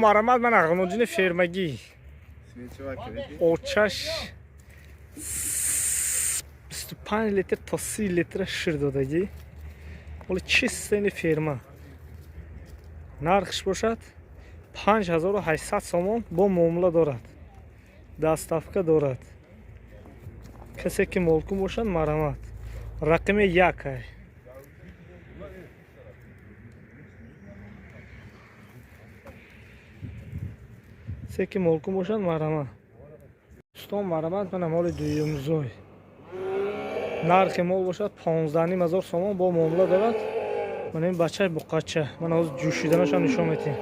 Maramat mana g'unujini fermagi. Ochаш 25 litr ta 30 litr shir dodagi. Ola чистый ферма. Нархш бошад 5800 сомон бо муомила дорад. Доставка дорад. Касе ки молкум бошад марамат. Рақами 1. Касе ки молкум бошад марамат. Стон марамат мана моли дуюмзой. нархи мол бошад 15000 сомон бо муомила дорад. Mana این بچه بقچه من از جوشیدنش هم نشون میدم.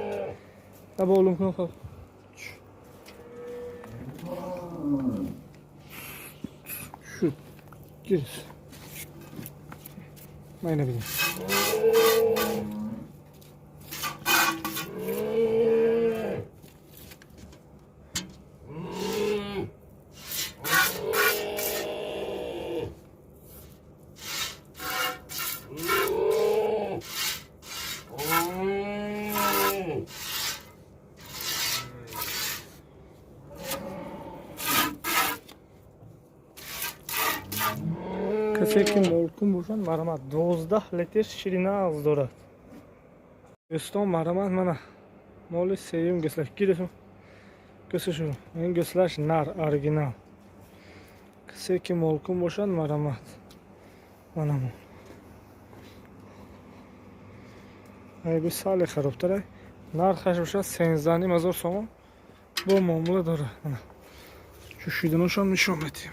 نه بالون کن خب. شو گیرش. من اینو ببین. کسی که مولکون باشن مرامت 12 لیتر شیرینه از دارد. دوستان مرامت منه مال سیم گسلش گیرشون گسلشون این گسلش نر اورجینال. کسی که مولکون باشن مرامت منه ای به سال خرابتره نرخش بشه 13000 سوم با معامله داره. جوشیدنش هم نشون میدیم.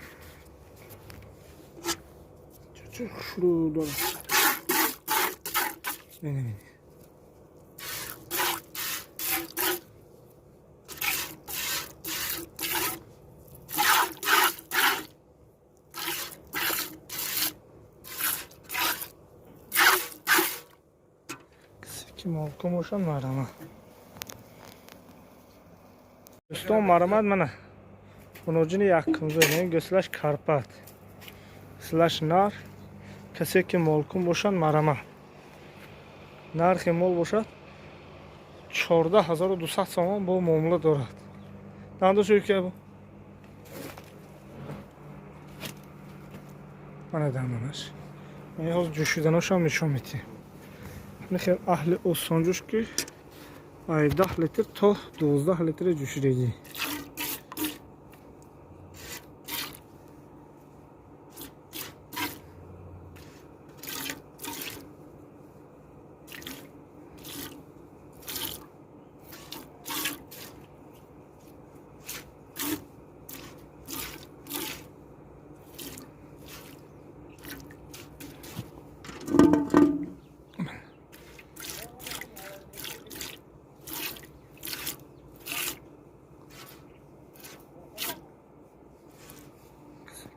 شروع داره. ببینید. که مالکم باشن مرامت. دوستان مرامت منه. اونجوری یکمزه گسلش کارپات. سلش نار. کسی که مالکم باشن مرامت. نرخ مال باشد 14200 سوم با معامله دارد. دندو شوی که با من دندونش این حال جوشیدنش هم نشون میدیم. خیلی اهل اوسانجوش که 10 لیتر تا 12 لیتر جوشیدگی.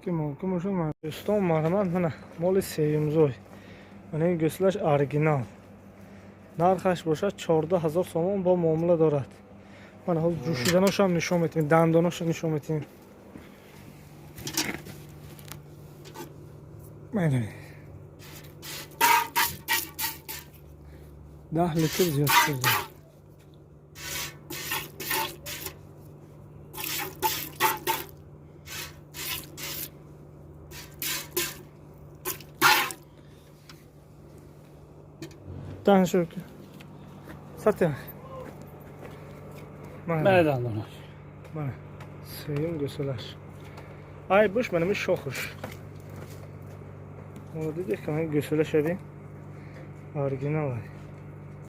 که ممکن باشه من دوستان مرامت منه مال سیمزوی من این گسلش اورجینال نرخش باشه 14000 سوم با معامله دارد. من حالا جوشیدنش هم نشون میدیم دندانش نشون میدیم. من 10 لیتر زیاد شده. دهن شو که ساته من دندانش من سیم گسلش ای بوش منم شاخش ما دیگه که من گسلش شدیم اورجینال